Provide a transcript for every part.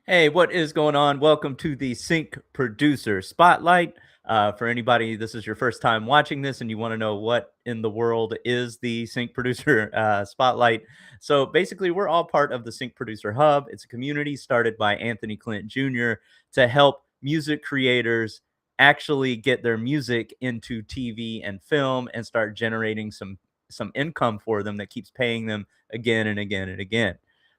Hey, what is going on? Welcome to the Sync Producer Spotlight. For anybody, this is your first time watching this and you want to know what in the world is the Sync Producer Spotlight. So basically, we're all part of the Sync Producer Hub. It's a community started by Anthony Clint Jr. to help music creators actually get their music into TV and film and start generating some income for them that keeps paying them again and again and again.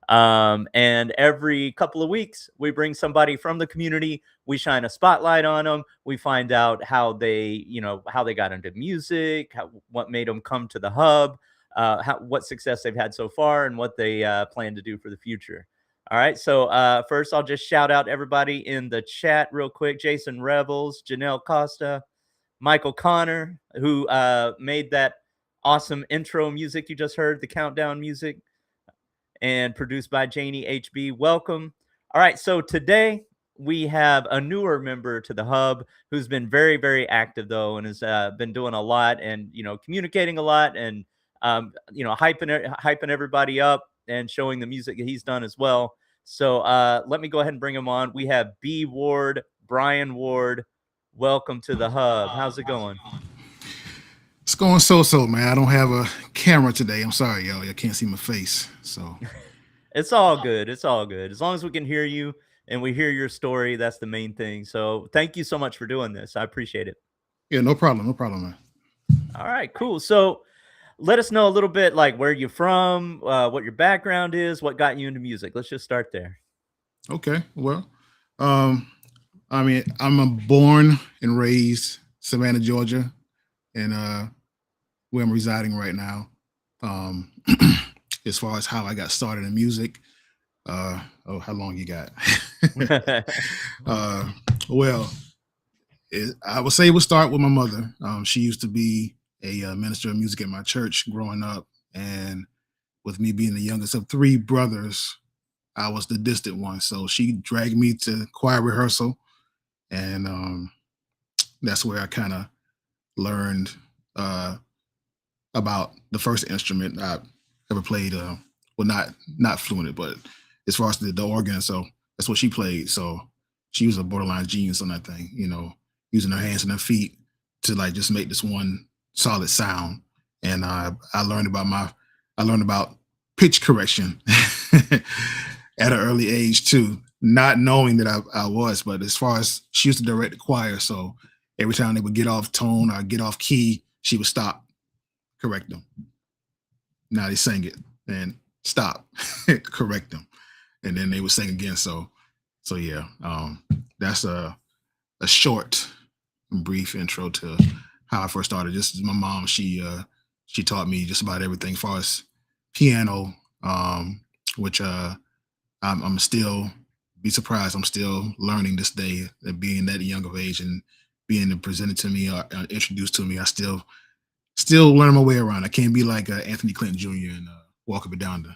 And every couple of weeks, we bring somebody from the community. We shine a spotlight on them. We find out how how they got into music, what made them come to the hub, what success they've had so far, and what they plan to do for the future. All right. So first, I'll just shout out everybody in the chat real quick: Jason Rebels, Janelle Costa, Michael Connor, who made that awesome intro music you just heard, the countdown music and produced by Janie HB. Welcome. All right, so today we have a newer member to the hub who's been very, very active though, and has been doing a lot and communicating a lot and hyping everybody up and showing the music that he's done as well. So let me go ahead and bring him on. We have B Ward, Brion Ward. Welcome to the hub. How's it going? It's going so, man. I don't have a camera today. I'm sorry, y'all. Y'all can't see my face. So, It's all good. It's all good. As long as we can hear you and we hear your story, that's the main thing. So thank you so much for doing this. I appreciate it. yeah, no problem. No problem, man. All right, cool. So let us know a little bit like where you're from, what your background is, what got you into music. Let's just start there. Okay. Well, um, I'm a born and raised Savannah, Georgia, and where I'm residing right now. Um, as far as how I got started in music, how long you got? uh, well, I would say it would start with my mother. She used to be a minister of music at my church growing up, and with me being the youngest of three brothers, I was the distant one. So she dragged me to choir rehearsal, and that's where I kind of learned uh, about the first instrument I ever played. Well, not fluent, but as far as the organ, so that's what she played. So she was a borderline genius on that thing, using her hands and her feet to like just make this one solid sound. And I learned about pitch correction at an early age too, not knowing that I was. But as far as she used to direct the choir, so every time they would get off tone or get off key, she would stop, correct them. Now they sing it and stop, correct them, and then they would sing again. So yeah, that's a short, brief intro to how I first started. Just my mom, she taught me just about everything as far as piano, which I'm still be surprised. I'm still learning this day, that being that young of age and being presented to me or introduced to me. I still learn my way around. I can't be like Anthony Clinton Jr. and walk up and down the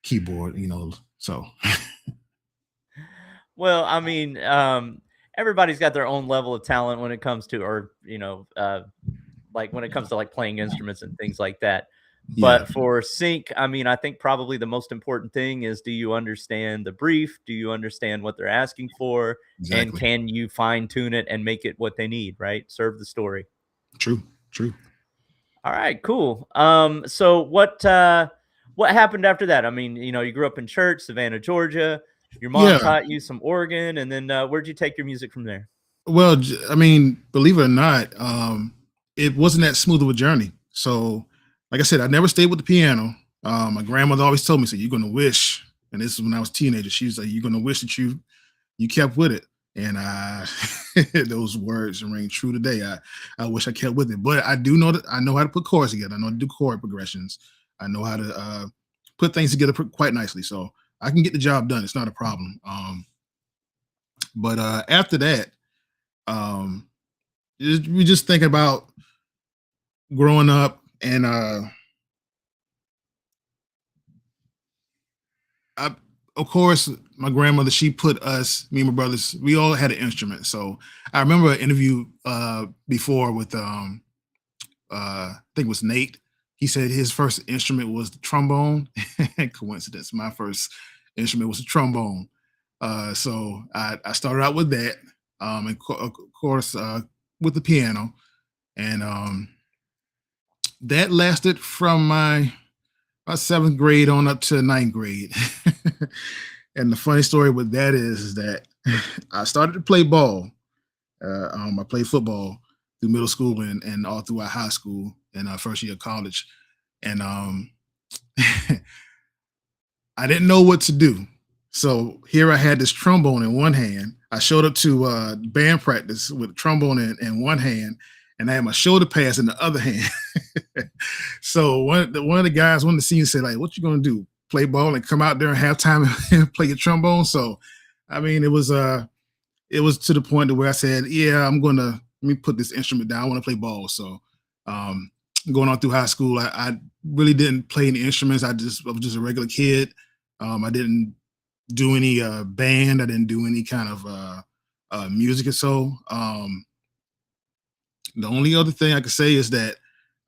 keyboard, So Well, I mean, everybody's got their own level of talent when it comes to, or like when it comes to like playing instruments and things like that. yeah, But for sync, I mean, I think probably the most important thing is, do you understand the brief? Do you understand what they're asking for? And exactly. can you fine tune it and make it what they need, right? Serve the story. True, true. All right, cool. So what happened after that? I mean, you grew up in church, Savannah, Georgia. Your mom Yeah. taught you some organ, and then where'd you take your music from there? Well, I mean, believe it or not, it wasn't that smooth of a journey. So, like I said, I never stayed with the piano. My grandmother always told me, "So you're gonna wish," and this is when I was a teenager. She was like, "You're gonna wish that you kept with it." And those words ring true today. I wish I kept with it, but I do know that I know how to put chords together. I know how to do chord progressions. I know how to put things together quite nicely. So I can get the job done. It's not a problem. But after that, um, we just think about growing up, and I, of course, my grandmother, she put us, me and my brothers, we all had an instrument. So I remember an interview before with I think it was Nate. He said his first instrument was the trombone. Coincidence. My first instrument was the trombone. So I started out with that, and of course with the piano, and that lasted from my seventh grade on up to ninth grade. And the funny story with that is that I started to play ball. I played football through middle school and all throughout high school and first year of college. And I didn't know what to do. So here I had this trombone in one hand. I showed up to band practice with a trombone in one hand, and I had my shoulder pads in the other hand. So one of the guys, one of the seniors said, like, "What you gonna do? Play ball and come out there and halftime and play your trombone?" So, I mean, it was to the point where I said, "Yeah, let me put this instrument down. I want to play ball." So, going on through high school, I really didn't play any instruments. I was just a regular kid. I didn't do any band. I didn't do any kind of music or so. The only other thing I could say is that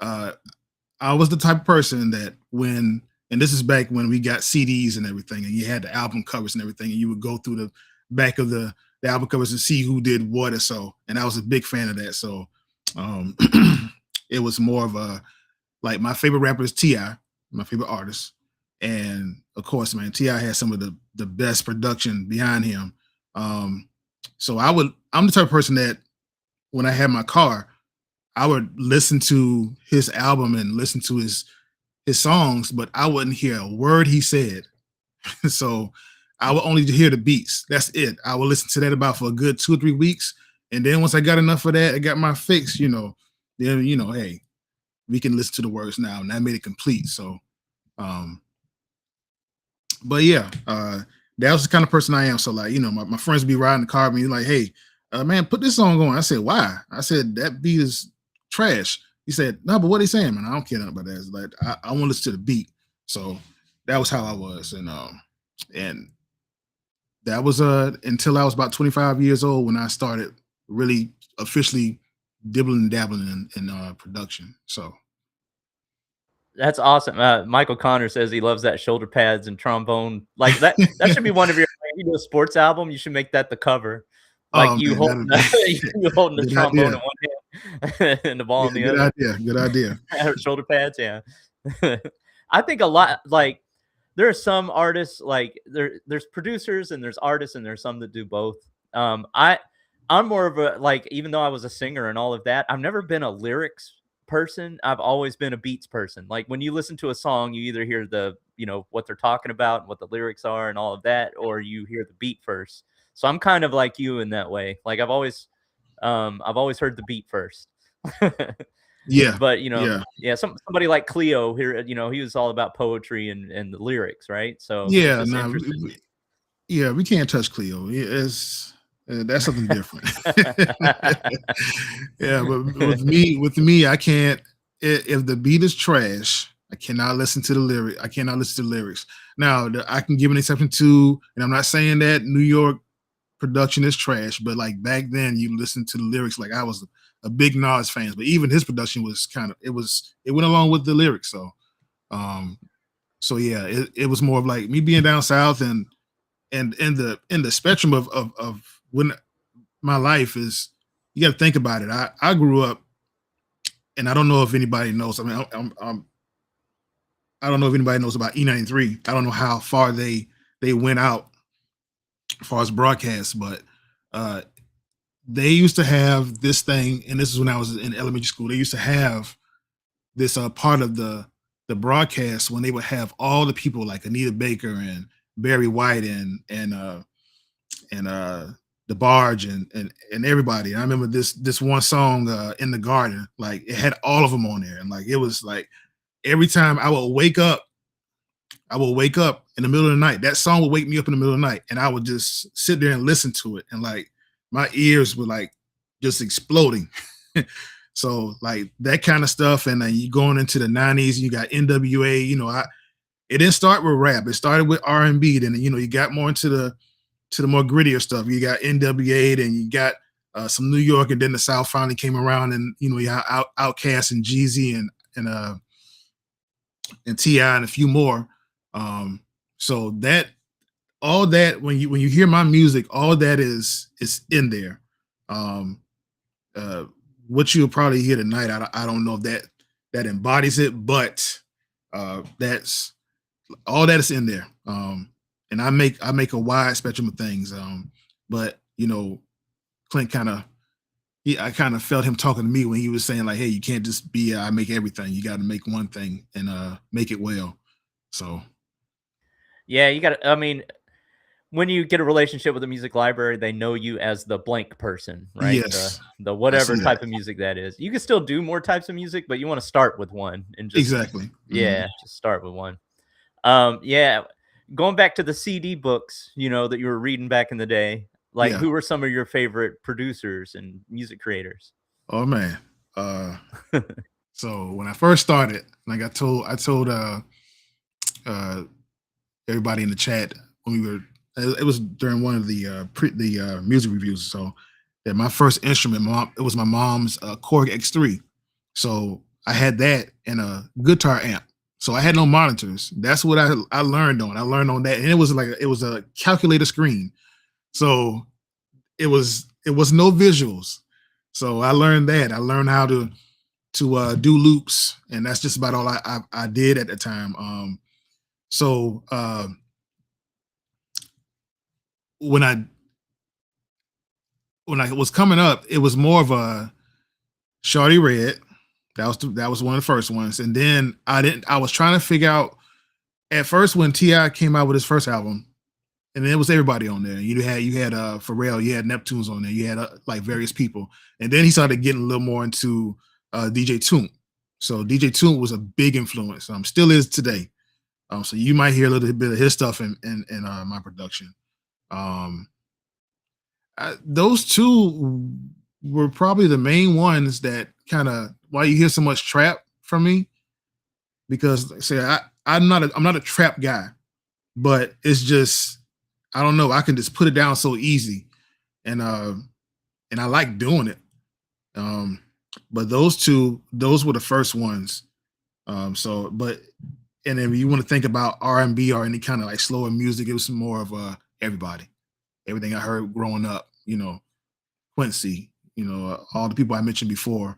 I was the type of person that and this is back when we got CDs and everything, and you had the album covers and everything, and you would go through the back of the album covers and see who did what or so. And I was a big fan of that. So it was more of like my favorite rapper is T.I., my favorite artist. And of course, man, T.I. has some of the best production behind him. So I'm the type of person that when I had my car, I would listen to his album and listen to his songs, but I wouldn't hear a word he said. So I would only hear the beats. That's it. I would listen to that about for a good 2 or 3 weeks. And then once I got enough of that, I got my fix, then, hey, we can listen to the words now. And that made it complete. So, but yeah, that was the kind of person I am. So like, my friends would be riding the car with me like, "Hey, man, put this song on." I said, "Why?" I said, "That beat is trash." He said, "No, but what are they saying, man? I don't care nothing about that." It's like, I want to listen to the beat. So that was how I was. And that was until I was about 25 years old when I started really officially dibbling and dabbling in production. So That's awesome. Michael Connor says he loves that shoulder pads and trombone. Like that should be one of your you do a sports album, you should make that the cover. Like oh you man, holding you holding the good trombone idea. in one hand and the ball in the Good other. idea. Good idea. Shoulder pads, yeah. I think a lot like there are some artists like there's producers and there's artists and there's some that do both. I'm more of a like even though I was a singer and all of that, I've never been a lyrics person. I've always been a beats person. Like when you listen to a song, you either hear what they're talking about and what the lyrics are and all of that, or you hear the beat first. So I'm kind of like you in that way. Like I've always heard the beat first. Yeah. But Yeah. yeah, somebody like Cleo here, he was all about poetry and the lyrics, right? So it's Yeah. just No, interesting. yeah, we can't touch Cleo. It's that's something different. Yeah, but with me, I can't. If the beat is trash, I cannot listen to the lyric. I cannot listen to the lyrics. Now, I can give an exception to, and I'm not saying that New York production is trash, but like back then, you listen to the lyrics. Like I was a big Nas fan, but even his production was it went along with the lyrics. Um, so yeah, it was more of like me being down south and in the spectrum of when my life is, you got to think about it. I grew up, and I don't know if anybody knows. I mean, I don't know if anybody knows about E93. I don't know how far they went out as far as broadcasts, but they used to have this thing, and this is when I was in elementary school. They used to have this part of the broadcast when they would have all the people like Anita Baker and Barry White and the Barge and everybody. And I remember this one song In the Garden, like it had all of them on there, and like it was like every time I would wake up in the middle of the night. That song would wake me up in the middle of the night, and I would just sit there and listen to it, and like my ears were like just exploding. So like that kind of stuff, and then you going into the '90s, you got NWA. It didn't start with rap. It started with R&B. Then you got more into the more grittier stuff. You got NWA, then you got some New York, and then the South finally came around, and you had Outkast and Jeezy and T.I. and a few more. So that all that when you hear my music, all that is in there. Um, uh, what you'll probably hear tonight, I don't know if that embodies it, but that's all that is in there. And I make a wide spectrum of things. But Clint kind of I kind of felt him talking to me when he was saying like, "Hey, you can't just be I make everything. You got to make one thing and make it well." So Yeah, you got to. I mean, when you get a relationship with a music library, they know you as the blank person, right? The yes, the I whatever see that type of music that is. You can still do more types of music, but you want to start with one and just exactly. yeah, just start with one. Yeah, going back to the CD books, that you were reading back in the day, like Yeah. who were some of your favorite producers and music creators? Oh man. Uh, so when I first started, like I told uh everybody in the chat when we were it was during one of the music reviews. So that my first instrument, it was my mom's Korg X3. So I had that and a guitar amp. So I had no monitors. That's what I learned on. I learned on that, and it was a calculator screen. So it was no visuals. So I learned that. I learned how to do loops, and that's just about all I did at the time. So when I when I was coming up, it was more of a Shawty Red. That was one of the first ones, and then I was trying to figure out at first when Ti came out with his first album, and it was everybody on there. You had Pharrell, you had Neptunes on there, you had like various people, and then he started getting a little more into DJ Toon. So DJ Toon was a big influence. Still is today. So you might hear a little bit of his stuff in my production. Um, those two were probably the main ones that kind of why you hear so much trap from me, because say I'm not a trap guy, but it's just I don't know, I can just put it down so easy, and I like doing it. Um, but those were the first ones. But and then when you want to think about R&B or any kind of like slower music, it was more of everybody, everything I heard growing up. Quincy, all the people I mentioned before.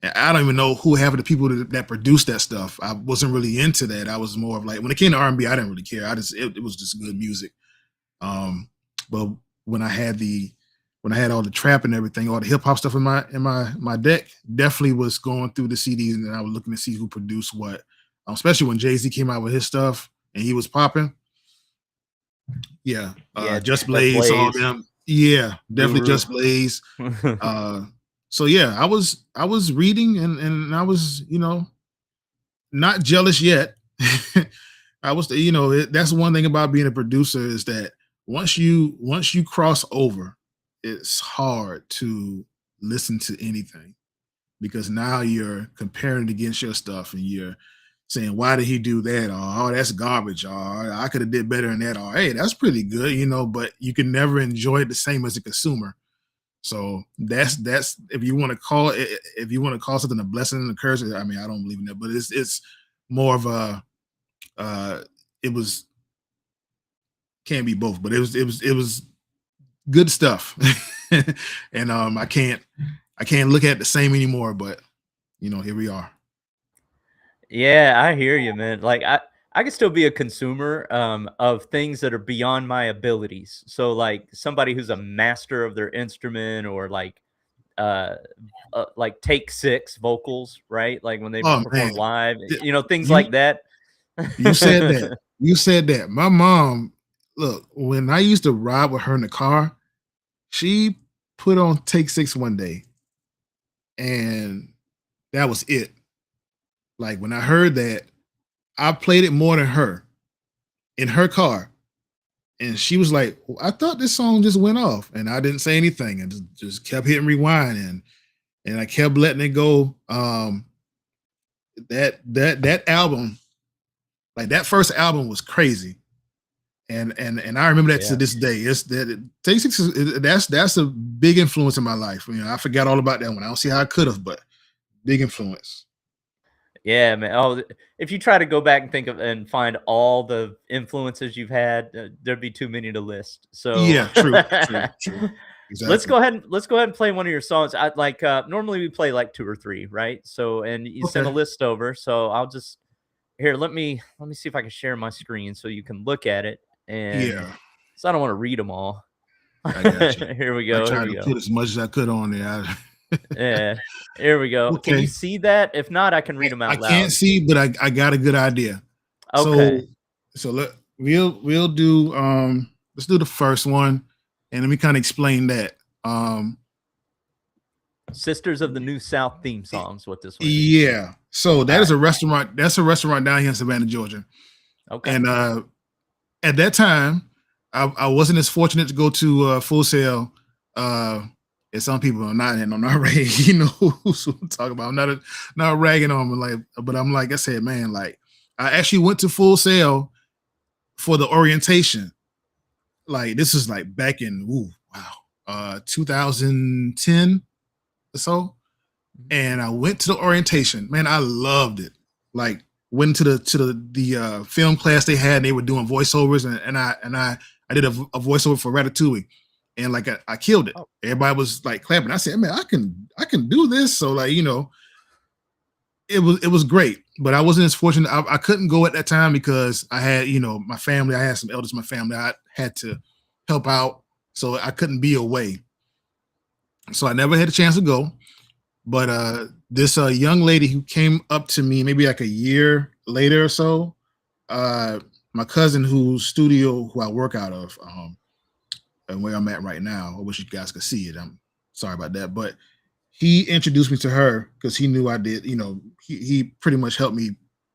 And I don't even know who half of the people that produced that stuff. I wasn't really into that. I was more of like when it came to R&B, I didn't really care. It was just good music. But when I had all the trap and everything, all the hip hop stuff in my deck, definitely was going through the CDs and I was looking to see who produced what. Especially when Jay-Z came out with his stuff and he was popping. Yeah, Yeah, Just the Blaze, all Blaze, them. Yeah, definitely Guru. Just Blaze. So yeah, I was reading and I was not jealous yet. I was that's one thing about being a producer is that once you cross over, it's hard to listen to anything because now you're comparing it against your stuff and you're saying why did he do that, or oh that's garbage, or I could have did better than that, or hey that's pretty good, but you can never enjoy it the same as a consumer. So that's if you want to call something a blessing and a curse. I mean, I don't believe in that, but it's more of a it was can't be both, but it was good stuff. And I can't look at it the same anymore, but here we are. Yeah, I hear you, man. Like I could still be a consumer of things that are beyond my abilities. So like somebody who's a master of their instrument or uh like take six vocals, right? Like when they Oh man, perform live, things you like that. you said that. You said that. My mom, look, when I used to ride with her in the car, she put on Take Six one day, and that was it. Like when I heard that, I played it more than her in her car. And she was like, "Well, I thought this song just went off." And I didn't say anything and just kept hitting rewind and I kept letting it go. That album, like that first album was crazy. And I remember that to Yeah. this day. It's that Take Six that's a big influence in my life. I forgot all about that one. I don't see how I could have, but big influence. Yeah, man. Oh, if you try to go back and think of and find all the influences you've had, there'd be too many to list. So Yeah, true. let's Exactly. go ahead and play one of your songs. I like normally we play like 2 or 3, right? So and you send Okay. a list over. So I'll just here, let me see if I can share my screen so you can look at it and Yeah, so I don't want to read them all. I got you. Here we I go. Here tried we to go. put as much as I could on there. Yeah. Here we go. Can you Okay. see that? If not, I can read them I out can't loud. see, but I got a good idea. So Okay. we'll do let's do the first one and let me kind of explain that. Sisters of the New South theme songs, what this one is. Yeah. So that is Alright. a restaurant. That's a restaurant down here in Savannah, Georgia. Okay. And at that time, I wasn't as fortunate to go to Full Sail. As some people are not, and I'm not ragging, you know who's talking about. I'm not ragging on them, like, but I'm like I said, man, like I actually went to Full Sail for the orientation. Like this is like back in 2010 or so. And I went to the orientation. Man, I loved it. Like went to the film class they had. And they were doing voiceovers, and I did a voiceover for Ratatouille, and like I killed it. Oh. Everybody was like clapping. I said, man, I can do this. So like it was great. But I wasn't as fortunate. I couldn't go at that time because I had my family. I had some elders in my family. I had to help out, so I couldn't be away. So I never had a chance to go. But this young lady who came up to me maybe like a year later or so, my cousin whose studio who I work out of, and where I'm at right now, I wish you guys could see it. I'm sorry about that. But he introduced me to her because he knew I did, he pretty much helped me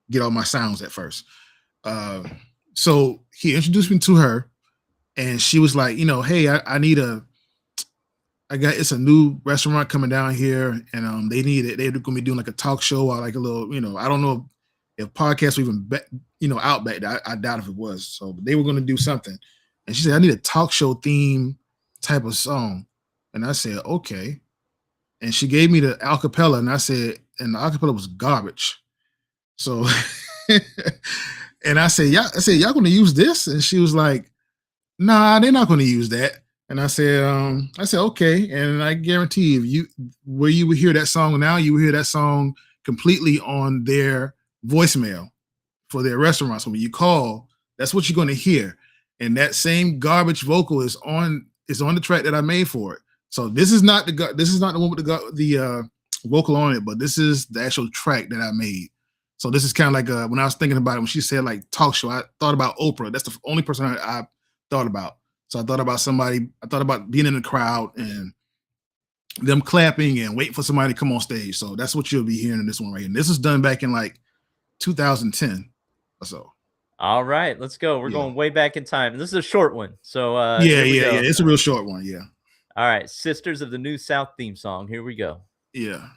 get all my sounds at first. So he introduced me to her and she was like, hey, I need it's a new restaurant coming down here, and they're gonna be doing like a talk show or like a little, I don't know if podcasts were even out back there. I doubt if it was. So but they were gonna do something. And she said, I need a talk show theme type of song. And I said, okay. And she gave me the acapella, and I said, and the acapella was garbage. So and I said, y'all gonna use this? And she was like, nah, they're not gonna use that. And I said, okay. And I guarantee you would hear that song now, you will hear that song completely on their voicemail for their restaurant. So when you call, that's what you're going to hear. And that same garbage vocal is on the track that I made for it. So this is not the one with the vocal on it, but this is the actual track that I made. So this is kind of like when I was thinking about it, when she said like talk show, I thought about Oprah. That's the only person I thought about. So I thought about being in the crowd and them clapping and waiting for somebody to come on stage. So that's what you'll be hearing in this one right here. And this was done back in like 2010 or so. All right, let's go. We're going way back in time. This is a short one. So yeah. It's a real short one. Yeah. All right, Sisters of the New South theme song. Here we go. Yeah.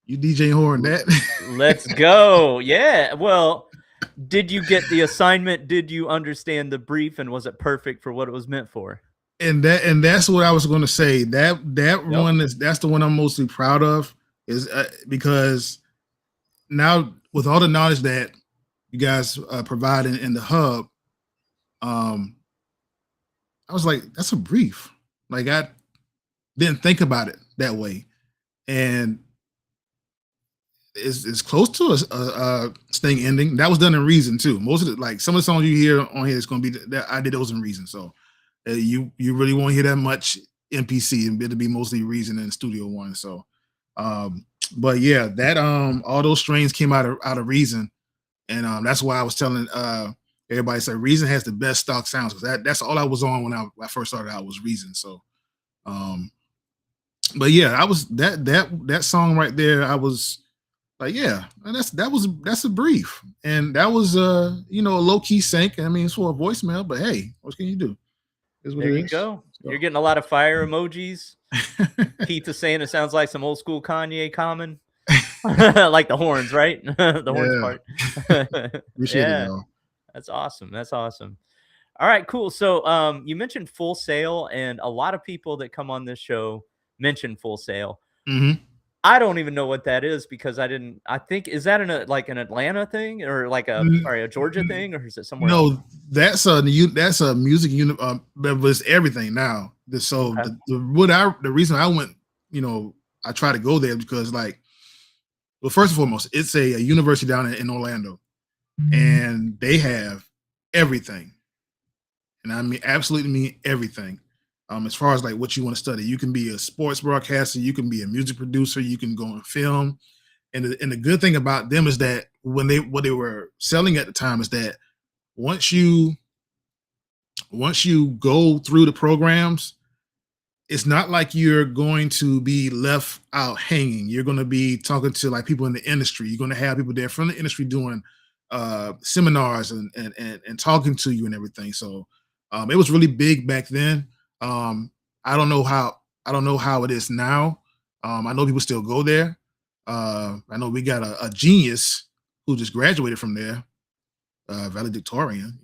You DJ Horn that. Let's go. Yeah. Well, did you get the assignment? Did you understand the brief, and was it perfect for what it was meant for? And that's what I was going to say. That's the one I'm mostly proud of, is because now with all the knowledge that you guys provide in the hub, I was like, that's a brief. Like I didn't think about it that way, and it's close to a Sting ending. That was done in Reason too. Most of like some of the songs you hear on here is going to be that I did those in Reason. So You really won't hear that much MPC, and it'll be mostly Reason and Studio One. So, but yeah, that all those strains came out of Reason, and that's why I was telling everybody, said Reason has the best stock sounds, because that's all I was on when I first started out was Reason. So, um, but yeah, I was that song right there. I was like, yeah, and that's a brief, and that was a low key sync. I mean, it's for a voicemail, but hey, what can you do? Is what There it you is. go. You're So. getting a lot of fire emojis. Keith is saying it sounds like some old school Kanye Common. Like the horns, right? The horns Yeah, part. appreciate it, Yeah, y'all. that's awesome. That's awesome. All right, cool. So, you mentioned Full Sail, and a lot of people that come on this show mention Full Sail. Hmm. I don't even know what that is because I didn't. I think is that like an Atlanta thing or like a Georgia thing, or is it somewhere else? No, that's a music unit, but it's everything now. So Okay. the reason I went, I try to go there because, like, well, first and foremost, it's a university down in Orlando, and they have everything, and I mean absolutely mean everything. As far as like what you want to study, you can be a sports broadcaster, you can be a music producer, you can go on film, and the good thing about them is that what they were selling at the time is that once you go through the programs, it's not like you're going to be left out hanging. You're going to be talking to like people in the industry. You're going to have people there from the industry doing seminars and talking to you and everything. So it was really big back then. Um, I don't know how it is now. I know people still go there. I know we got a genius who just graduated from there, valedictorian,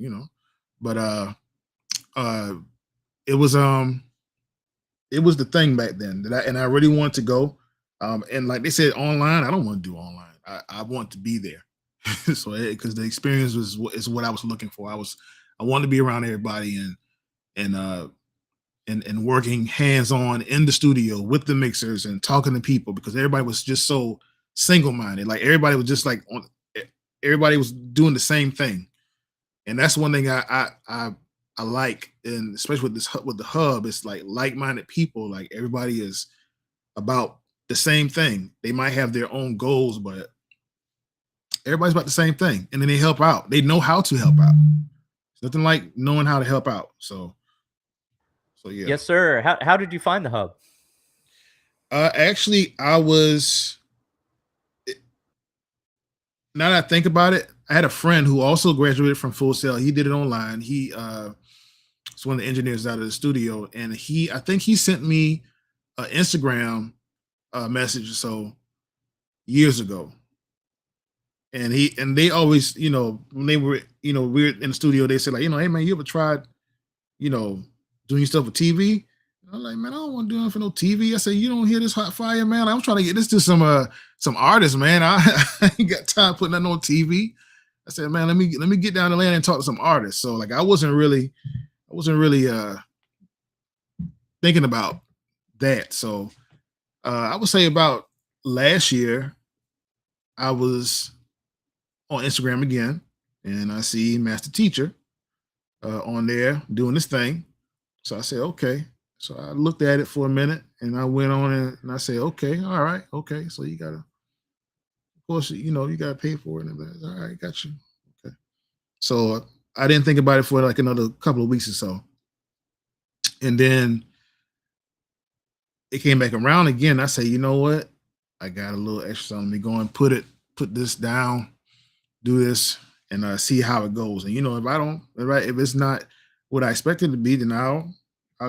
but uh, it was the thing back then and I really wanted to go. And like they said, online, I don't want to do online. I want to be there. So because the experience is what I was looking for. I wanted to be around everybody and uh and working hands on in the studio with the mixers and talking to people, because everybody was just so single minded. Like everybody was just like everybody was doing the same thing, and that's one thing I like, and especially with the hub, it's like minded people. Like everybody is about the same thing. They might have their own goals, but everybody's about the same thing, and then they help out. They know how to help out. It's nothing like knowing how to help out. So yeah. Yes, sir. How did you find the hub? Actually, now that I think about it, I had a friend who also graduated from Full Sail. He did it online. He was one of the engineers out of the studio, and I think he sent me an Instagram message or so years ago. And they always, when they were, we were in the studio, they said like, hey man, you ever tried, doing stuff with TV? I'm like, man, I don't want to do nothing for no TV. I said, you don't hear this hot fire, man. I'm trying to get this to some artists, man. I ain't got time putting that on TV. I said, man, let me get down the land and talk to some artists. So like I wasn't really thinking about that. So I would say about last year, I was on Instagram again, and I see Master Teacher on there doing this thing. So I said, okay. So I looked at it for a minute, and I went on and I said, okay, all right, okay. So you gotta, of course, you gotta pay for it. And all right, got you. Okay. So I didn't think about it for like another couple of weeks or so, and then it came back around again. I say, you know what? I got a little extra on me. Go and put this down, do this, and see how it goes. And if it's not what I expected it to be, then I'll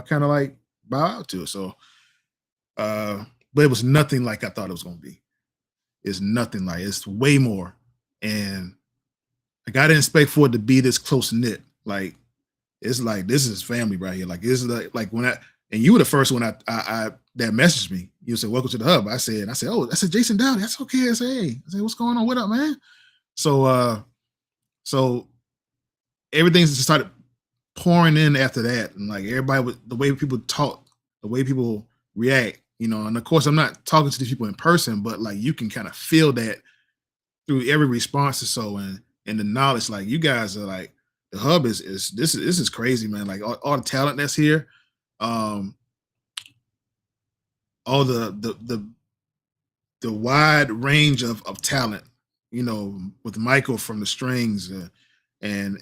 kind of like bow out to it. So, but it was nothing like I thought it was gonna be. It's nothing like it's way more. And like I didn't expect for it to be this close knit. Like it's like this is family right here. Like this is like when and you were the first one I that messaged me. You said, welcome to the hub. I said, oh, I said Jason Dowty. That's okay. I said, hey, what's going on? What up, man? So everything just started pouring in after that, and like everybody was the way people talk, the way people react, and of course I'm not talking to these people in person, but like you can kind of feel that through every response or so, and the knowledge, like you guys are like the hub is this is crazy, man. Like all the talent that's here, um, all the wide range of talent, with Michael from the strings, and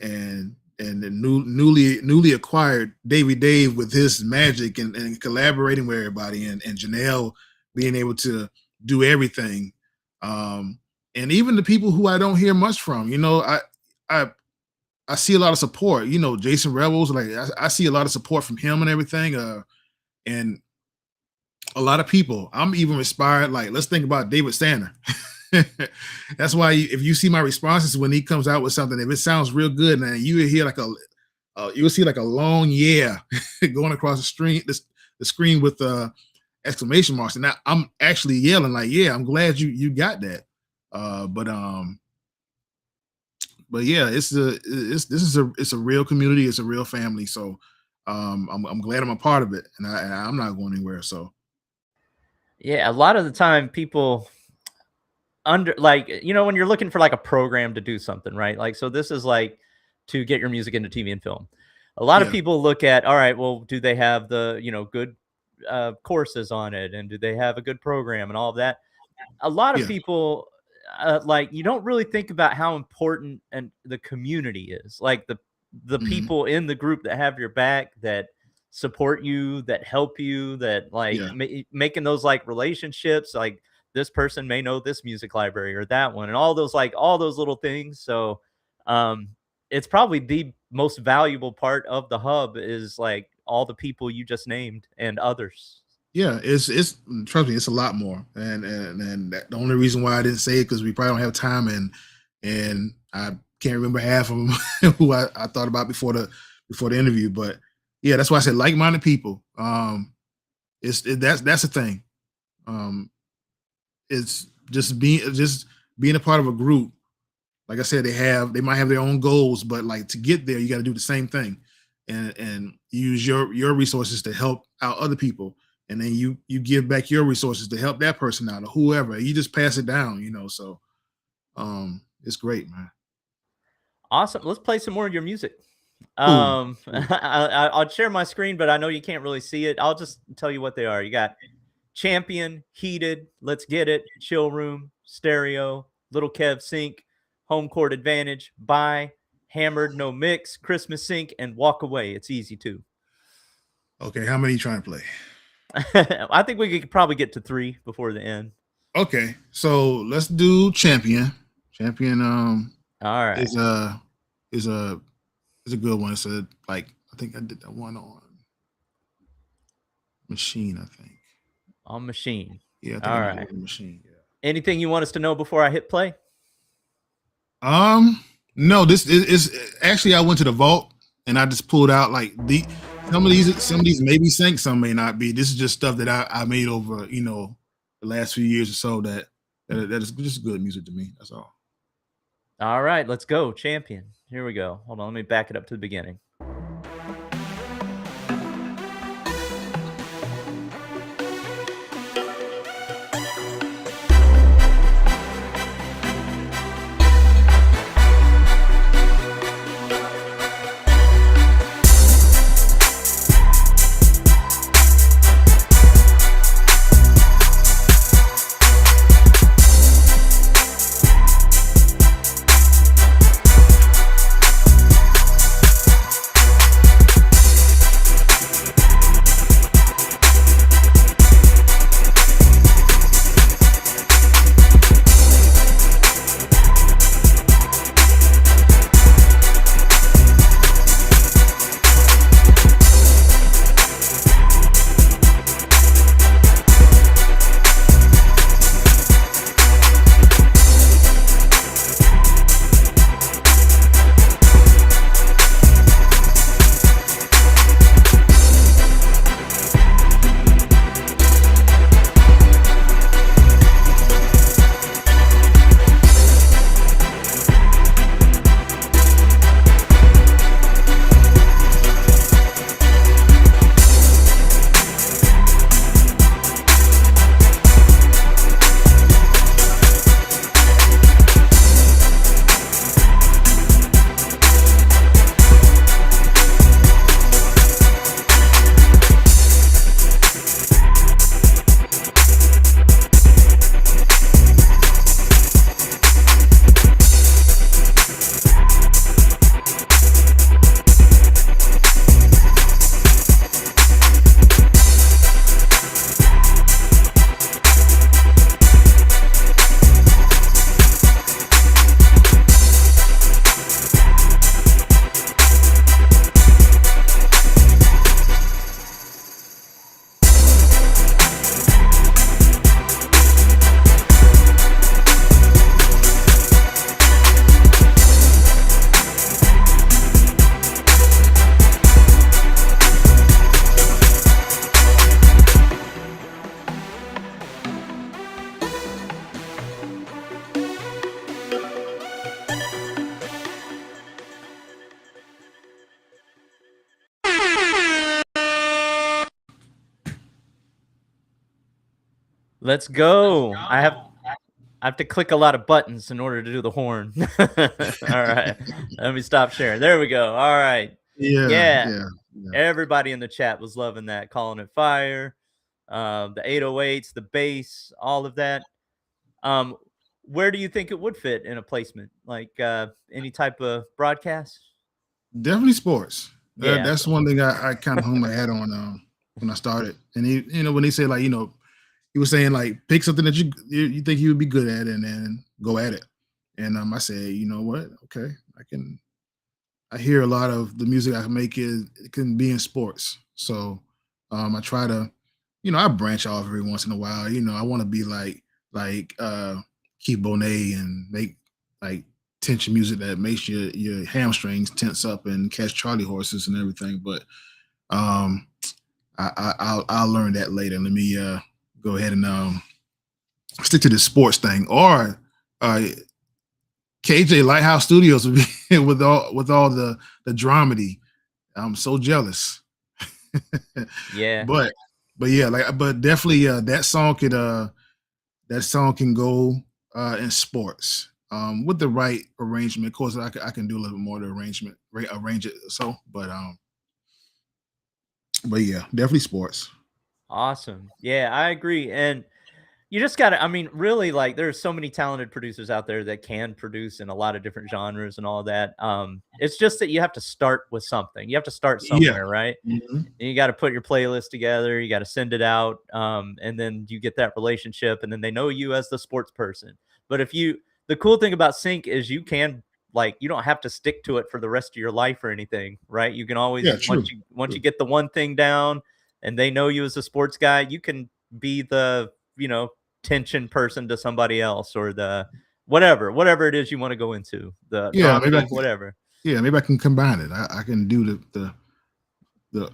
the newly acquired Davy Dave with his magic and collaborating with everybody, and Janelle being able to do everything. And even the people who I don't hear much from, I see a lot of support. Jason Rebels, like I see a lot of support from him and everything. And a lot of people. I'm even inspired. Like, let's think about David Sander. That's why if you see my responses when he comes out with something, if it sounds real good, man, you will hear like you will see like a long yeah going across the screen with exclamation marks. And now I'm actually yelling like, yeah, I'm glad you got that. But yeah, it's a real community. It's a real family. So I'm glad I'm a part of it, and I'm not going anywhere. So yeah, a lot of the time people when you're looking for like a program to do something, right? Like, so this is like to get your music into TV and film. A lot of people look at, all right, well, do they have the, good courses on it? And do they have a good program and all of that? A lot of people, you don't really think about how important and the community is, like the people in the group that have your back, that support you, that help you, that making those like relationships, like this person may know this music library or that one, and all those little things. So it's probably the most valuable part of the hub is like all the people you just named and others. Yeah, it's trust me, it's a lot more. And the only reason why I didn't say it, because we probably don't have time, and I can't remember half of them who I thought about before the interview. But yeah, that's why I said like-minded people. That's the thing. It's just being a part of a group. Like I said, they might have their own goals, but like to get there, you got to do the same thing, and use your resources to help out other people, and then you give back your resources to help that person out or whoever. You just pass it down, So it's great, man. Awesome. Let's play some more of your music. I'll share my screen, but I know you can't really see it. I'll just tell you what they are. You got Champion, Heated, Let's Get It, Chill Room, Stereo, Little Kev Sync, Home Court Advantage, Bye, Hammered, No Mix, Christmas Sync, and Walk Away. It's easy too. Okay, how many are you trying to play? I think we could probably get to 3 before the end. Okay, so let's do Champion. Champion all right, is a good one. It's I think I did that one on Machine, I think. On Machine. Yeah, I think all I right. on Machine. Yeah. Anything you want us to know before I hit play? No, this is actually, I went to the vault and I just pulled out like some of these may be synced, some may not be. This is just stuff that I made over, the last few years or so that is just good music to me. That's all. All right, let's go. Champion. Here we go. Hold on, let me back it up to the beginning. Let's go. I have to click a lot of buttons in order to do the horn. All right. Let me stop sharing. There we go. All right. Yeah, Yeah. yeah, yeah. Everybody in the chat was loving that, calling it fire. The 808s, the bass, all of that. Um, where do you think it would fit in a placement? Like any type of broadcast? Definitely sports. Yeah. That's one thing I kind of hung my hat on when I started. And when they say like, he was saying like pick something that you think you would be good at and then go at it. And I said, you know what? Okay, I hear a lot of the music I can make it can be in sports. So I try to, I branch off every once in a while. I want to be like Keith Bonet and make like tension music that makes your hamstrings tense up and catch Charlie horses and everything. But I'll learn that later. Let me go ahead and stick to the sports thing. Or KJ Lighthouse Studios would be with all the dramedy. I'm so jealous. Yeah. but yeah, but definitely that song can go in sports with the right arrangement. Of course, I can do a little bit more to arrange it. So, but yeah, definitely sports. Awesome. Yeah, I agree. And you just got to, I mean, really, like, there's so many talented producers out there that can produce in a lot of different genres and all that. It's just that you have to start with something. You have to start Yeah. somewhere, right? Mm-hmm. And you got to put your playlist together. You got to send it out. And then you get that relationship, and then they know you as the sports person. But the cool thing about sync is you can, like, you don't have to stick to it for the rest of your life or anything, right? You can always, true. once you get the one thing down and they know you as a sports guy, you can be the, tension person to somebody else, or the whatever it is you want to go into, the dramedy, whatever. Yeah, maybe I can combine it. I can do the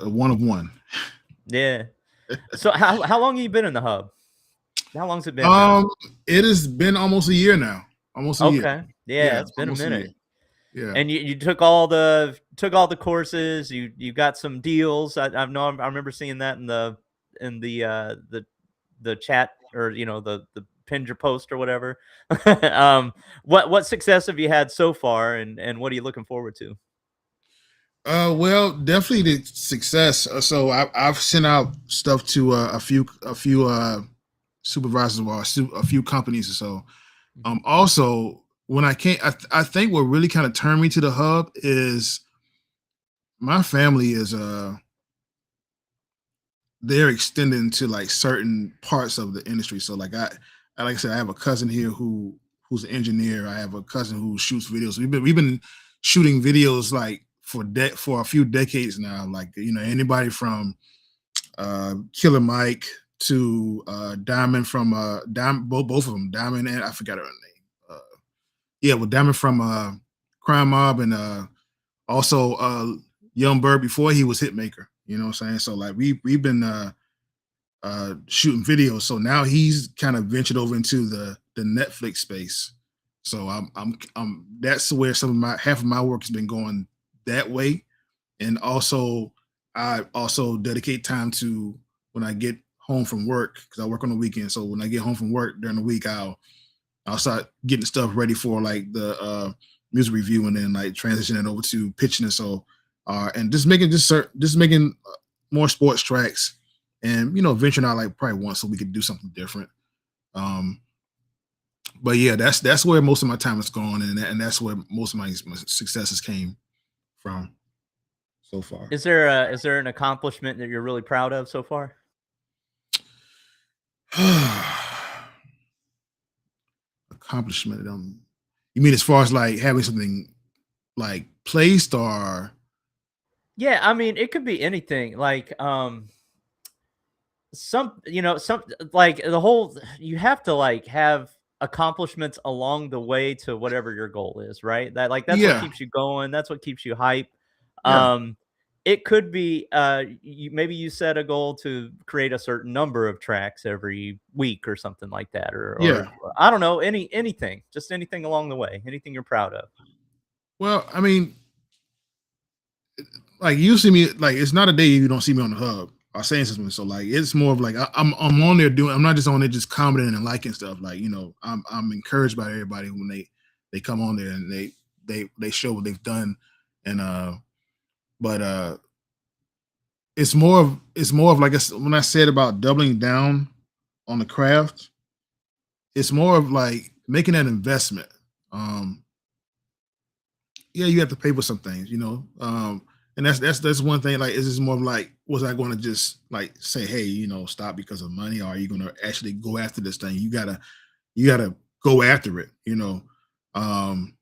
one of one. Yeah. So how long have you been in the hub? How long's it been now? It has been almost a year now. Almost a year. Okay. Yeah, it's been a minute. Yeah. And you took all the courses, you got some deals. I remember seeing that in the chat, or the pinned your post or whatever. What success have you had so far, and what are you looking forward to? Well, definitely the success. So I've sent out stuff to a few supervisors or a few companies or so. Also, when I think what really kind of turned me to the hub is my family is they're extending to like certain parts of the industry. So like I said, I have a cousin here who's an engineer. I have a cousin who shoots videos. We've been shooting videos like for a few decades now. Like, anybody from Killer Mike to Diamond from both of them, Diamond, and I forgot her name. With Diamond from Crime Mob, and also Young Bird before he was Hitmaker. You know what I'm saying? So like we've been shooting videos. So now he's kind of ventured over into the Netflix space. So I'm that's where half of my work has been going that way. And also I also dedicate time to when I get home from work, because I work on the weekend. So when I get home from work during the week, I'll start getting stuff ready for like the music review, and then like transitioning over to pitching it. So and just making more sports tracks, and venturing out like probably once so we could do something different. But yeah, that's where most of my time is going, and that's where most of my successes came from so far. Is there an accomplishment that you're really proud of so far? Accomplishment. You mean as far as like having something like placed, or? Yeah, I mean, it could be anything. Like some like the whole, you have to like have accomplishments along the way to whatever your goal is, right? That's what keeps you going, that's what keeps you hype. It could be maybe you set a goal to create a certain number of tracks every week or something like that, or I don't know, anything, just anything along the way, anything you're proud of. Well, I mean, like you see me, like it's not a day you don't see me on the hub. our saying system. So like it's more of like I'm on there doing. I'm not just on there just commenting and liking stuff. Like I'm encouraged by everybody when they come on there and they show what they've done, and but it's more of like when I said about doubling down on the craft, it's more of like making that investment. Um, yeah, you have to pay for some things, and that's one thing. Like, is this more of like, was I going to just like say, hey, stop because of money, or are you going to actually go after this thing? You gotta go after it, Um,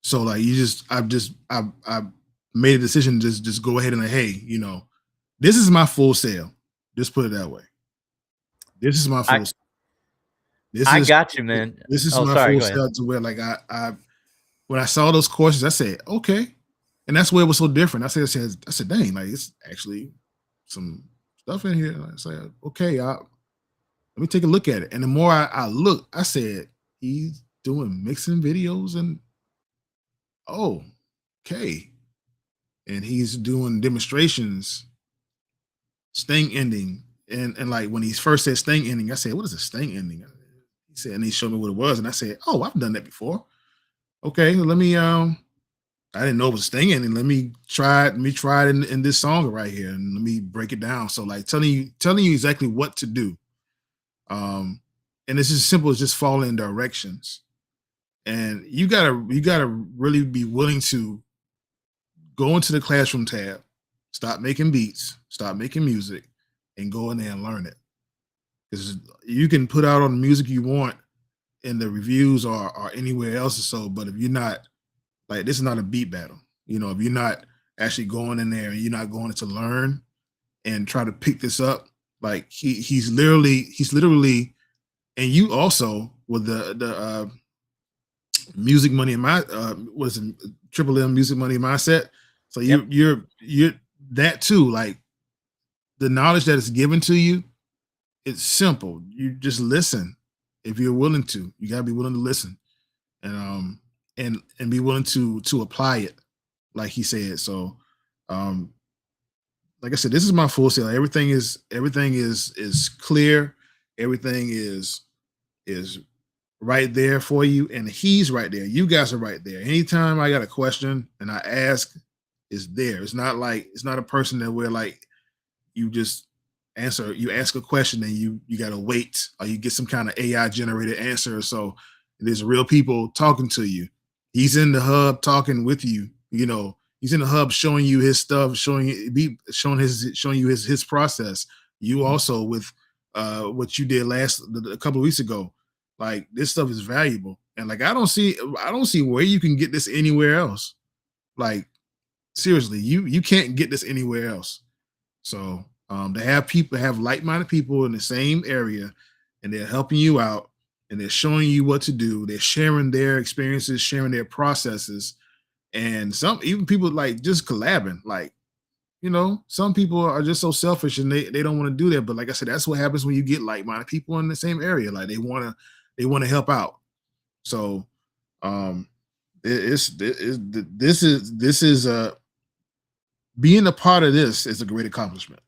so like I've made a decision to just go ahead and like, hey, this is my full sale. Just put it that way. This is my I full. This I is got you, man. this is Oh, my sorry. full Go ahead. sale to where like I when I saw those courses, I said, okay. And that's where it was so different. I said, dang, like it's actually some stuff in here. And I said, okay, let me take a look at it. And the more I looked, I said, he's doing mixing videos and oh, okay. And he's doing demonstrations, sting ending. And like when he first said sting ending, I said, what is a sting ending? He said, and he showed me what it was. And I said, oh, I've done that before. Okay, let me I didn't know it was a sting ending. Let me try it in this song right here and let me break it down. So like telling you exactly what to do. And it's as simple as just following directions. And you gotta really be willing to go into the classroom tab, stop making beats, stop making music, and go in there and learn it. Because you can put out on the music you want in the reviews or anywhere else or so, but if you're not like, this is not a beat battle. If you're not actually going in there and you're not going to learn and try to pick this up, like he's literally, and you also with the music money in my was it Triple M music money mindset. So Yep. you're that too. Like the knowledge that is given to you, it's simple. You just listen. If you're willing to, you gotta be willing to listen, and be willing to apply it, like he said. So, um, like I said, this is my full sale. Everything is clear. Everything is right there for you, and he's right there. You guys are right there. Anytime I got a question and I ask, is there. It's not a person that we're like you just you ask a question and you gotta wait or you get some kind of AI generated answer. So there's real people talking to you. He's in the hub talking with you. He's in the hub showing you his stuff, showing you his process. You also with what you did a couple of weeks ago. Like this stuff is valuable. And like I don't see where you can get this anywhere else. Like seriously, you can't get this anywhere else. So to have like-minded people in the same area and they're helping you out and they're showing you what to do, they're sharing their experiences, sharing their processes, and some even people like just collabing. Like, some people are just so selfish and they don't want to do that. But like I said, that's what happens when you get like-minded people in the same area. Like they want to help out. So this is being a part of this is a great accomplishment.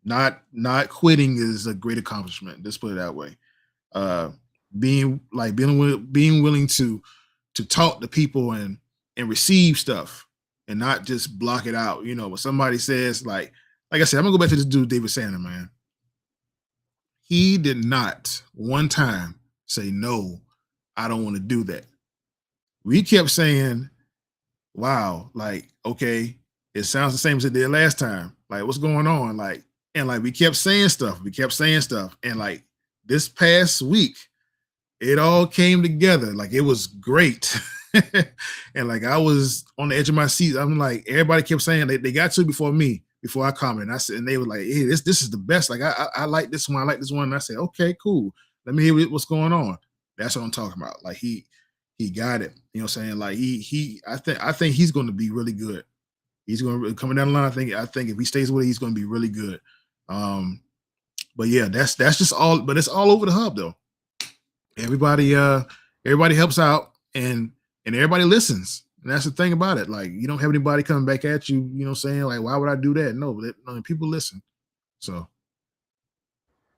Not quitting is a great accomplishment. Let's put it that way. Uh, being willing to talk to people and receive stuff and not just block it out. When somebody says like I said, I'm gonna go back to this dude David Sander, man. He did not one time say no. I don't want to do that. We kept saying, wow, like, okay, it sounds the same as it did last time. Like, what's going on? Like, and like we kept saying stuff. And like this past week, it all came together. Like it was great. And like I was on the edge of my seat. I'm like, everybody kept saying they got to before me, before I commented. I said, and they were like, hey, this is the best. Like I like this one. I like this one. And I said, okay, cool. Let me hear what's going on. That's what I'm talking about. Like he got it. You know what I'm saying? Like I think he's going to be really good. He's going to coming down the line. I think if he stays with it, he's going to be really good. But yeah, that's just all. But it's all over the hub though. Everybody helps out and everybody listens. And that's the thing about it. Like you don't have anybody coming back at you. You know what I'm saying? Like why would I do that? No, people listen. So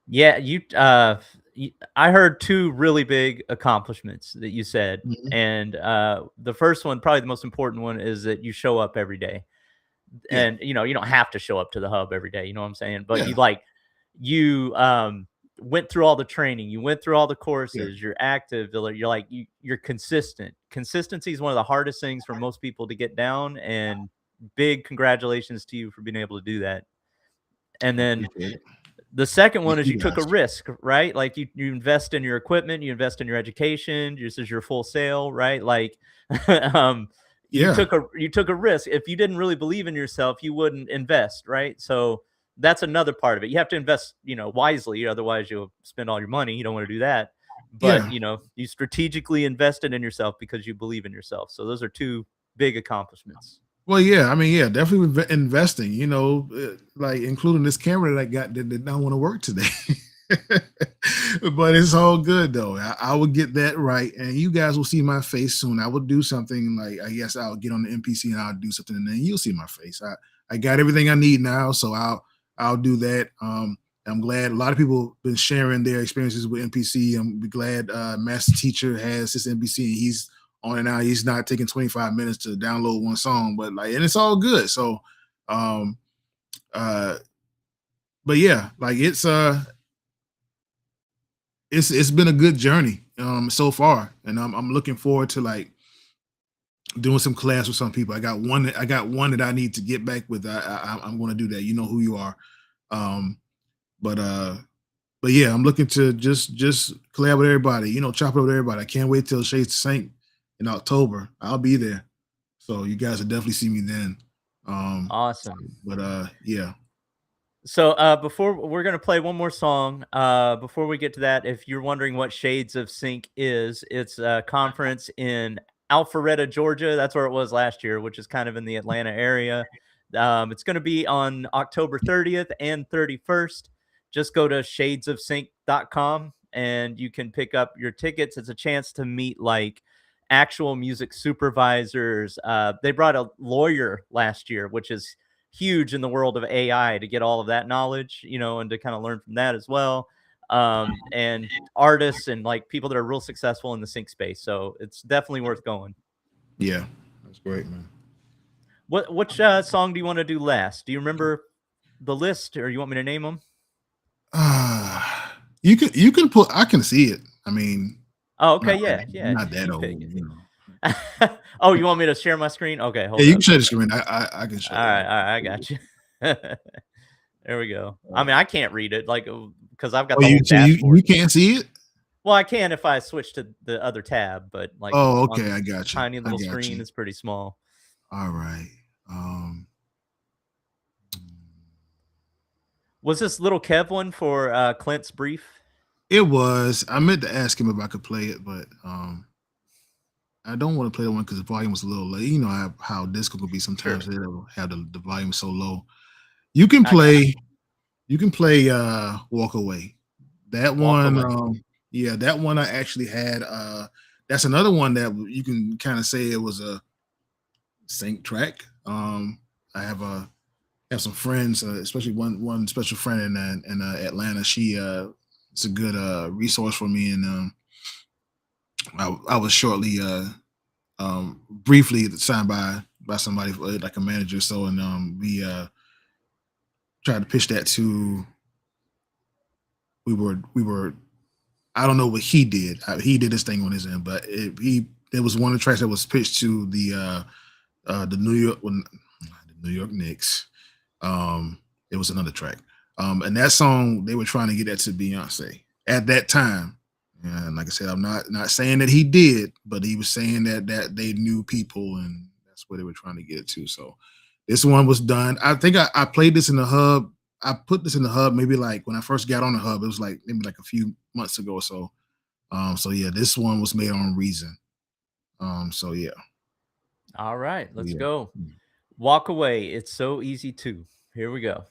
Yeah, I heard 2 really big accomplishments that you said, mhm. and, the first one, probably the most important one, is that you show up every day. Yeah, And, you don't have to show up to the hub every day, you know what I'm saying? But yeah, you went through all the training, you went through all the yeah. courses, you're active, you're like, you're consistent. Consistency is one of the hardest things for most people to get down, and big congratulations to you for being able to do that. And I then appreciate it. the second Thank one is you you took a guys. risk, right? Like you invest in your equipment, you invest in your education. This is your full sale, right? Like, um, Yeah, you took a risk. If you didn't really believe in yourself, you wouldn't invest, right? So that's another part of it. You have to invest, wisely. Otherwise, you'll spend all your money. You don't want to do that. But yeah. you strategically invested in yourself because you believe in yourself. So those are 2 big accomplishments. Well, yeah. I mean, yeah, definitely investing. Like including this camera that I got that don't want to work today. But it's all good though. I will get that right, and you guys will see my face soon. I will do something like I guess I'll get on the NPC and I'll do something, and then you'll see my face. I got everything I need now, so I'll do that. I'm glad a lot of people been sharing their experiences with NPC. I'm glad Master Teacher has his NPC and he's on it now. He's not taking 25 minutes to download one song, but like, and it's all good. So, um, uh, but yeah, like it's been a good journey so far, and I'm looking forward to like doing some class with some people. I got one that I need to get back with. I'm going to do that. You know who you are. Um, but uh, but yeah, I'm looking to just collab with everybody. Chop it with everybody. I can't wait till Shades to Saint in October. I'll be there, so you guys will definitely see me then. Awesome. But yeah, So, before we're gonna play one more song, before we get to that, if you're wondering what Shades of Sync is, it's a conference in Alpharetta, Georgia. That's where it was last year, which is kind of in the Atlanta area. It's gonna be on October 30th and 31st. Just go to shadesofsync.com and you can pick up your tickets. It's a chance to meet like actual music supervisors. They brought a lawyer last year, which is huge in the world of AI, to get all of that knowledge, and to kind of learn from that as well. And artists and like people that are real successful in the sync space. So it's definitely worth going. yeah, that's great, man. Which song do you want to do last? Do you remember the list, or you want me to name them? You can put. I can see it. I mean, Oh, okay, not that yeah, yeah. not that You old, pick it. Oh, you want me to share my screen? Okay, Yeah, hold you can up. share the screen. I can share All it. right, all right, I got you. There we go. I mean, I can't read it like because I've got Oh, the you whole so you dashboard. can't see it? Well, I can if I switch to the other tab, but like Oh, on okay. I this got you. tiny I little got screen, you. it's pretty small. All right. Um, Was this little Kev one for Clint's brief? it was. I meant to ask him if I could play it, but I don't want to play the one because the volume was a little low. You know how disco could be Sure. sometimes. They'll have the volume so low. You can I got play. You can play. Walk Away. That Walk one. Away. Yeah, that one I actually had. That's another one that you can kind of say it was a sync track. I have some friends, especially one special friend in Atlanta. She is a good resource for me, and I was shortly briefly signed by somebody like a manager. So and we tried to pitch that to. We were. I don't know what he did. He did his thing on his end, but it was one of the tracks that was pitched to the New York the New York Knicks. It was another track. And that song they were trying to get that to Beyonce at that time. And like I said, I'm not saying that he did, but he was saying that they knew people, and that's where they were trying to get it to. So this one was done. I think I played this in the hub. I put this in the hub maybe like when I first got on the hub. It was like maybe like a few months ago or so. So yeah, this one was made on Reason. So yeah. All right, let's Yeah. go. Walk Away. It's so easy to. Here we go.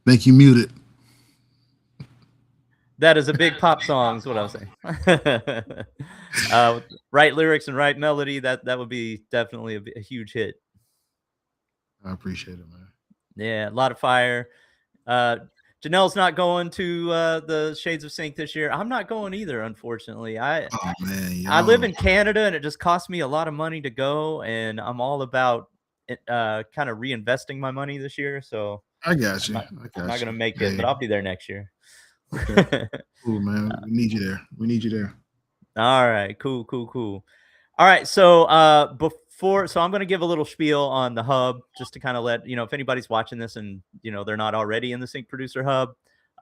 Think you muted. That is a big pop song, is what I was saying. Right lyrics and right melody, that would be definitely a huge hit. I appreciate it, man. Yeah, a lot of fire. Uh, Janelle's not going to the Shades of Sync this year. I'm not going either, unfortunately. Oh man, I live y'all. in Canada, and it just costs me a lot of money to go, and I'm all about it, kind of reinvesting my money this year. So I got I'm you. not, I I'm not got gonna you. make it, Hey, but I'll be there next year. okay. Cool, man. We need you there. We need you there. All right, cool, cool, cool. All right, so so I'm gonna give a little spiel on the hub just to kind of let if anybody's watching this and they're not already in the Sync Producer Hub,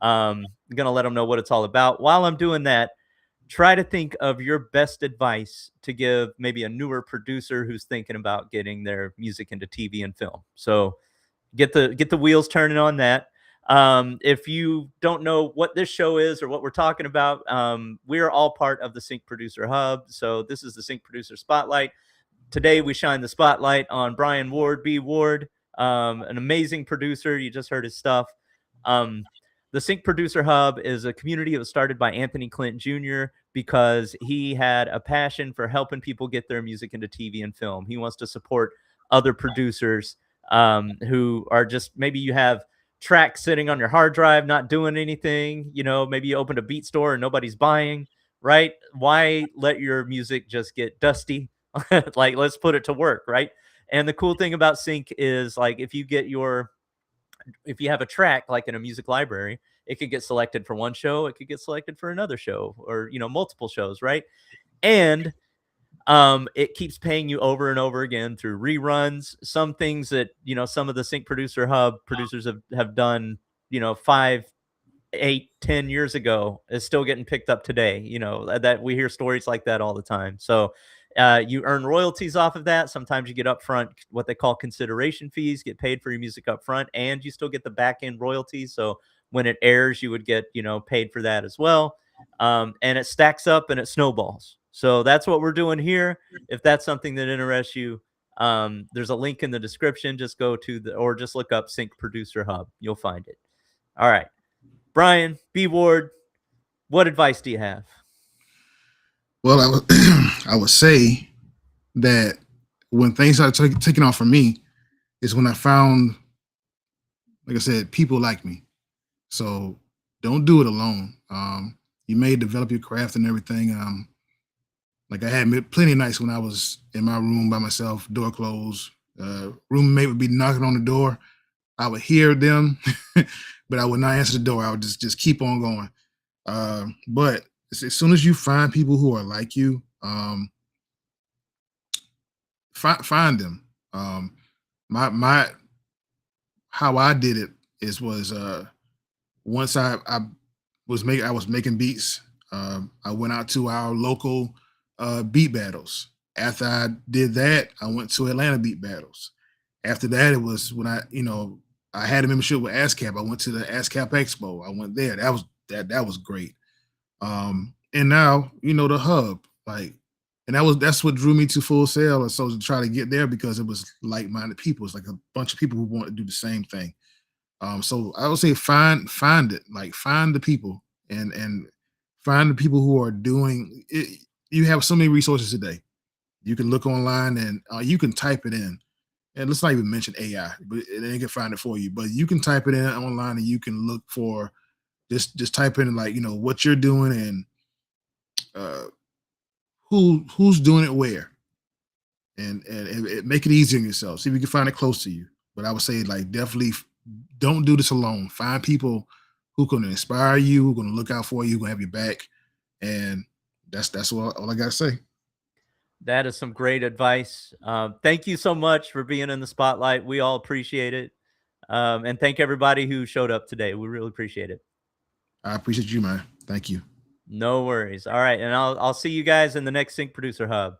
I'm gonna let them know what it's all about. While I'm doing that, try to think of your best advice to give maybe a newer producer who's thinking about getting their music into TV and film. So get the wheels turning on that. If you don't know what this show is or what we're talking about, we are all part of the Sync Producer Hub. So this is the Sync Producer Spotlight. Today we shine the spotlight on Brion Ward, B Ward, an amazing producer. You just heard his stuff. Um, the Sync Producer Hub is a community that was started by Anthony Clinton Jr. because he had a passion for helping people get their music into TV and film. He wants to support other producers who are just maybe you have tracks sitting on your hard drive not doing anything. Maybe you opened a beat store and nobody's buying, right? Why let your music just get dusty? Like, let's put it to work, right? And the cool thing about Sync is, like, if you have a track like in a music library, it could get selected for one show, it could get selected for another show, or multiple shows, right? And it keeps paying you over and over again through reruns. Some things that some of the Sync Producer Hub producers have done 5, 8, 10 years ago is still getting picked up today. That we hear stories like that all the time. So you earn royalties off of that. Sometimes you get upfront what they call consideration fees, get paid for your music up front, and you still get the back end royalties. So when it airs, you would get paid for that as well. And it stacks up and it snowballs. So that's what we're doing here. If that's something that interests you, there's a link in the description. Just go to or just look up Sync Producer Hub. You'll find it. All right. Brion, B Ward, what advice do you have? Well, I would say that when things started taking off for me is when I found, like I said, people like me. So don't do it alone. You may develop your craft and everything. Like I had plenty of nights when I was in my room by myself, door closed. Roommate would be knocking on the door. I would hear them, but I would not answer the door. I would just keep on going. But as soon as you find people who are like you, find them. My how I did it was once I was making beats. I went out to our local beat battles. After I did that, I went to Atlanta beat battles. After that, it was when I had a membership with ASCAP. I went to the ASCAP Expo. I went there. That was great. And now the hub, like, and that's what drew me to Full Sail, and so to try to get there because it was like-minded people. It's like a bunch of people who want to do the same thing. So I would say find it, like find the people and find the people who are doing it. You have so many resources today. You can look online and you can type it in. And let's not even mention AI, but they can find it for you. But you can type it in online and you can look for just type in like what you're doing and uh, who's doing it where, and make it easier on yourself. See if you can find it close to you. But I would say like definitely don't do this alone. Find people who can inspire you, who can look out for you, who can have your back, and that's all I gotta say. That is some great advice. Thank you so much for being in the spotlight. We all appreciate it. And thank everybody who showed up today. We really appreciate it. I appreciate you, man. Thank you. No worries. All right. And I'll see you guys in the next Sync Producer Hub.